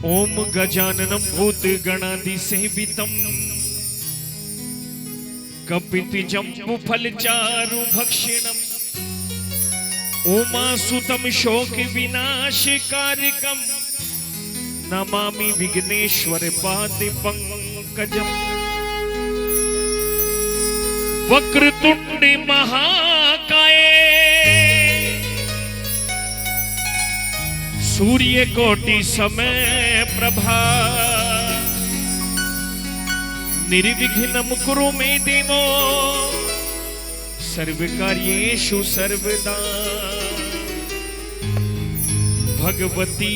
ओम गजाननम भूत गणाधिसेवितम कपिति जम्बु फल चारु भक्षिणम उमासुतम शोक विनाशकारिकम नमामि विघ्नेश्वर पाद पंकजम वक्रतुंड महाकाय सूर्य कोटि समय प्रभा निर्विघ्नं कुरु मे देवो सर्वकार्येषु सर्वदा भगवती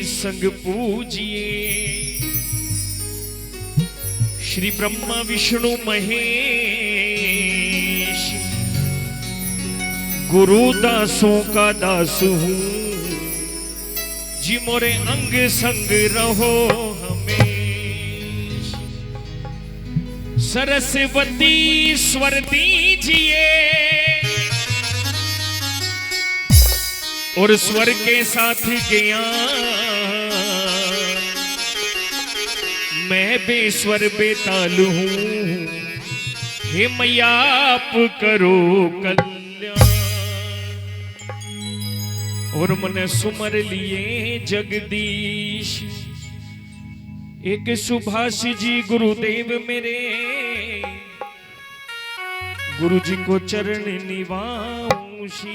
संग पूजिए श्री ब्रह्मा विष्णु महेश गुरु दासों का दास हूँ जी मोरे अंग संग रहो हमें सरस्वती स्वर दीजिए और स्वर के साथ ज्ञान मैं बेस्वर बेताल हूँ हे मैया आप करो कल्याण और मन सुमर लिए जगदीश एक सुभाष जी गुरुदेव मेरे गुरु जी को चरण निवाऊंशी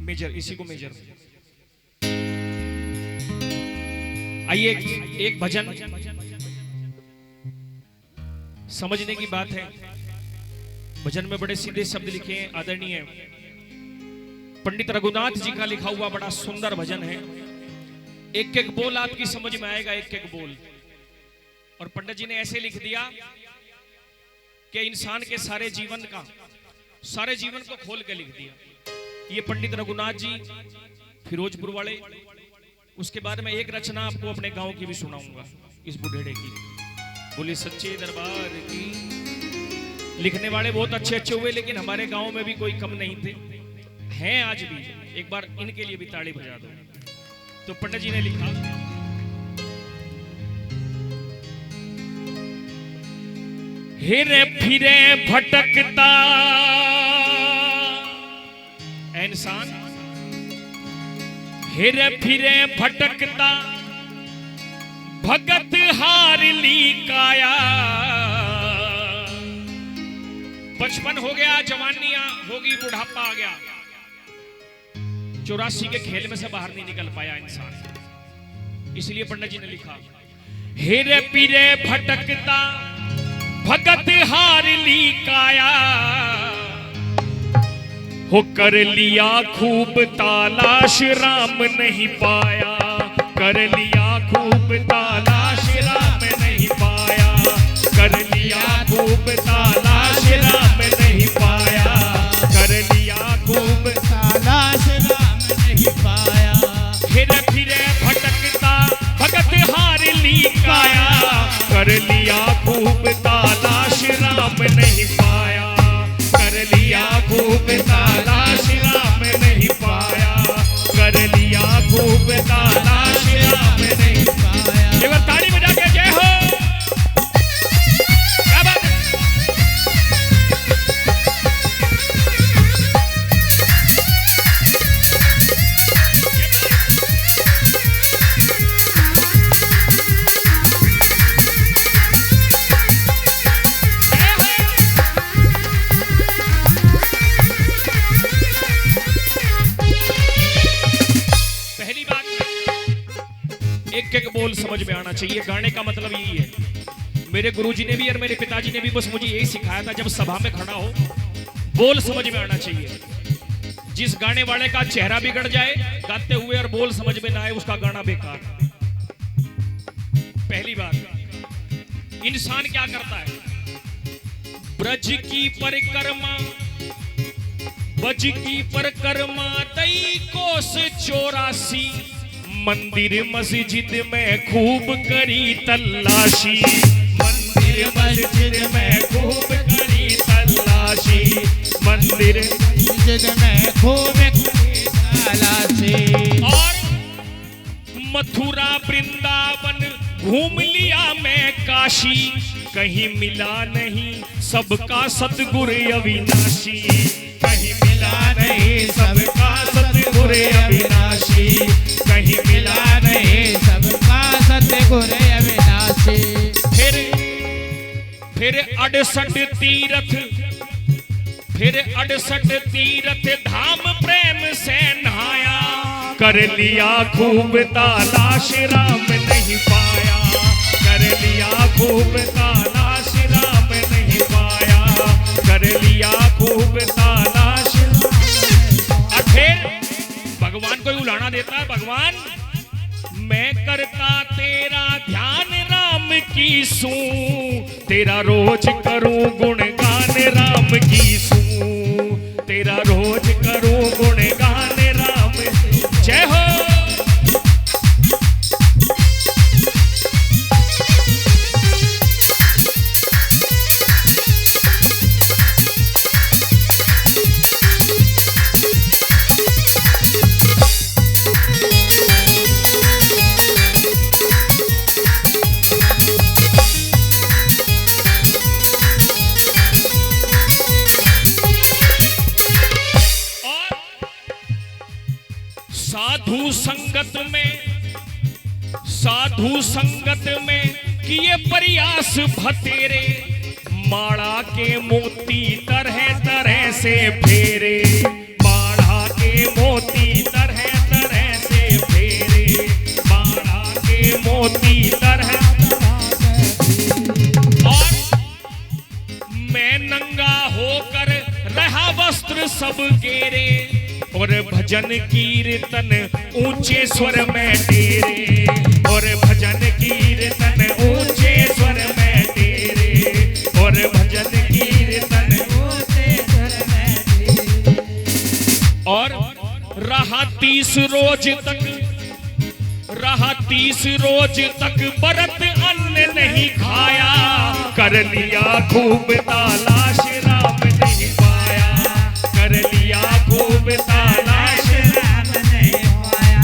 मेजर इसी को मेजर आइए एक भजन समझने की बात है। भजन में बड़े सीधे शब्द लिखे हैं आदरणीय पंडित रघुनाथ जी का लिखा हुआ बड़ा सुंदर भजन है। एक एक बोल आपकी समझ में आएगा, एक एक बोल। और पंडित जी ने ऐसे लिख दिया कि इंसान के सारे जीवन को खोल के लिख दिया। ये पंडित रघुनाथ जी फिरोजपुर वाले। उसके बाद में एक रचना आपको अपने गांव की भी सुनाऊंगा, इस बुढ़ेड़े की। बोले सच्चे दरबार की। लिखने वाले बहुत अच्छे अच्छे हुए, लेकिन हमारे गांव में भी कोई कम नहीं थे, हैं आज भी। एक बार इनके लिए भी ताली बजा दो। तो पंडित जी ने लिखा, हेरे फिरे भटकता इंसान, हेरे फिरे भटकता भगत हार ली काया। बचपन हो गया, जवानियां होगी, बुढ़ापा आ गया, 84 के खेल में से बाहर नहीं निकल पाया इंसान। इसलिए पंडित जी ने लिखा, हेरे पीरे भटकता भगत हार ली काया। हो कर लिया खूब तलाश राम नहीं पाया, कर लिया खूब तलाश राम नहीं पाया, कर लिया खूब तलाश राम नहीं पाया, कर लिया खूब तलाश राम नहीं पाया। फिरे फिरे भटकता भगत हार ली काया, कर लिया खूब तलाश राम नहीं पाया, कर लिया खूब तलाश राम नहीं पाया, कर लिया खूब तलाश राम नहीं पाया। एक बार ताली बजा के जय हो। क्या बात है? बोल समझ में आना चाहिए। गाने का मतलब यही है। मेरे गुरुजी ने भी और मेरे पिताजी ने भी बस मुझे यही सिखाया था, जब सभा में खड़ा हो बोल समझ में आना चाहिए। जिस गाने वाले का चेहरा बिगड़ जाए गाते हुए और बोल समझ में ना आए, उसका गाना बेकार। पहली बात, इंसान क्या करता है? ब्रज की परिक्रमा, बज की परिक्रमा 23 कोस 84, मंदिर मस्जिद में खूब करी तलाशी, मंदिर मस्जिद में खूब करी तलाशी, मंदिर मस्जिद में खूब करी तलाशी। और मथुरा वृंदावन घूम लिया मैं काशी, कहीं मिला नहीं सबका सतगुरु अविनाशी, कहीं मिला नहीं सबका सतगुरु अविनाशी, कहीं मिला नहीं सबका सतगुरु अविनाशी। फिर 68 तीरथ, फिर 68 तीरथ धाम प्रेम से नहाया, कर लिया खूब तलाश राम नहीं पाया, कर लिया खूब तलाश राम नहीं पाया, कर लिया खूब तलाश। फिर भगवान को उलाना देता है, भगवान मैं करता तेरा ध्यान राम की सूं, तेरा रोज करूं गुणगान राम की सूं, तेरा रोज करूं गुणगान राम। जय हो। साधु संगत में किए प्रयास भतेरे, माड़ा के मोती तरह तरह से फेरे, माड़ा के मोती तरह तरह से फेरे, माड़ा के मोती तरह। और मैं नंगा होकर रहा वस्त्र सब गेरे, और भजन कीर्तन ऊंचे स्वर में तेरे, और भजन कीर्तन ऊंचे स्वर में तेरे, और भजन कीर्तन ऊंचे स्वर में तेरे। और रहा 30 रोज तक, रहा 30 रोज तक व्रत अन्न नहीं खाया, कर लिया खूब तलाश राम नहीं पाया, कर लिया खूब तलाश राम नहीं पाया।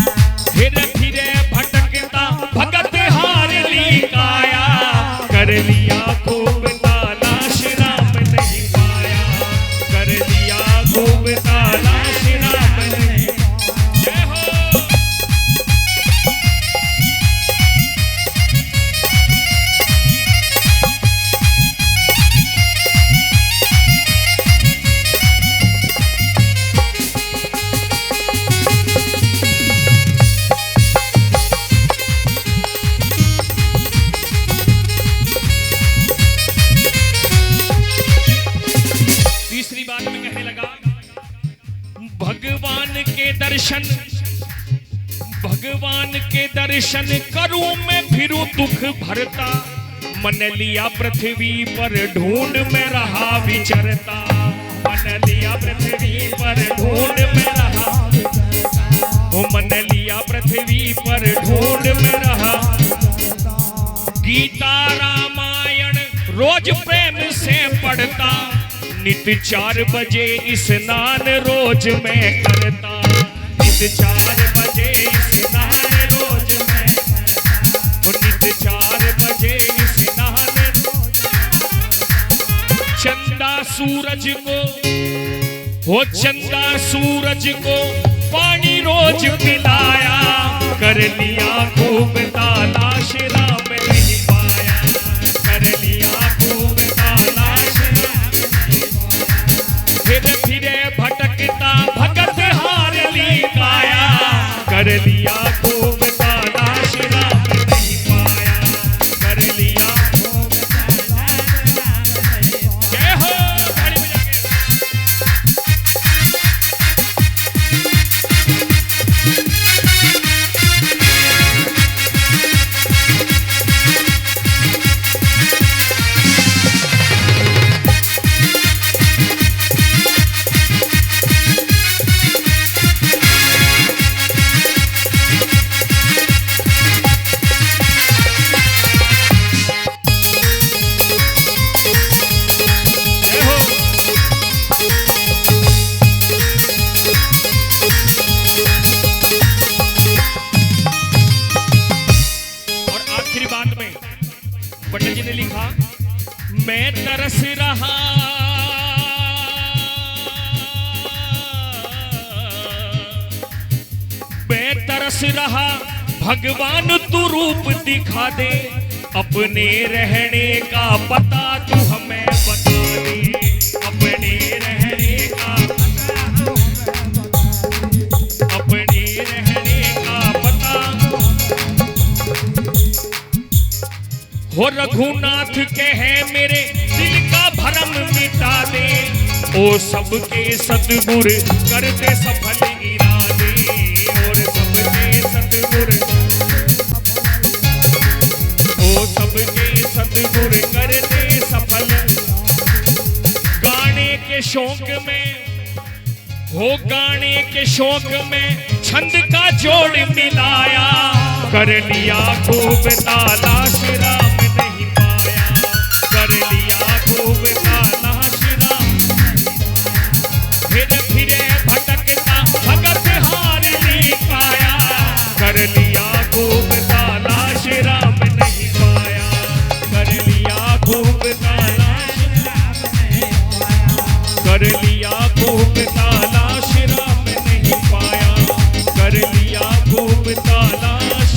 फिर फिरे भटकता भगत हार ली काया, कर लिया खूब तलाश राम नहीं पाया, कर लिया खूब तलाश राम नहीं। जय हो। दर्शन, भगवान के दर्शन करूं मैं फिरूं दुख भरता, मन लिया पृथ्वी पर ढूंढ में रहा विचरता, मन लिया पृथ्वी पर ढूंढ में रहा, मन लिया पृथ्वी पर ढूंढ में रहा। गीता रामायण रोज प्रेम से पढ़ता, नित 4 बजे स्नान रोज मैं करता, नित 4 बजे स्नान रोज मैं करता, नित 4 बजे स्नान। चंदा सूरज को, हो चंदा सूरज को पानी रोज पिलाया, कर लिया खूब तलाश राम नहीं पाया, कर लिया खूब तलाश राम नहीं पाया। फिर फिरे भटकता भगत हार ली काया, कर लिया खूब तलाश राम नहीं तरस रहा भगवान तू रूप दिखा दे, अपने रहने का पता तू हमें बता दे, अपने रहने का अपने रहने का पता। हो रघुनाथ कहे मेरे दिल का भरम मिटा दे, ओ सबके सतगुर कर दे सफल इरादे, और सबके सतगुर ओ सबके सतगुर कर दे सफल। गाने के शौक में हो गाने के शौक में छंद का जोड़ मिलाया, कर लिया खूब तलाश राम नहीं पाया, कर लिया खूब तलाश राम। फिर भटकता भगत हार नहीं पाया, कर लिया खूब तलाश राम नहीं पाया, कर लिया खूब तलाश कर लिया खूब तलाश राम नहीं पाया, कर लिया खूब तलाश।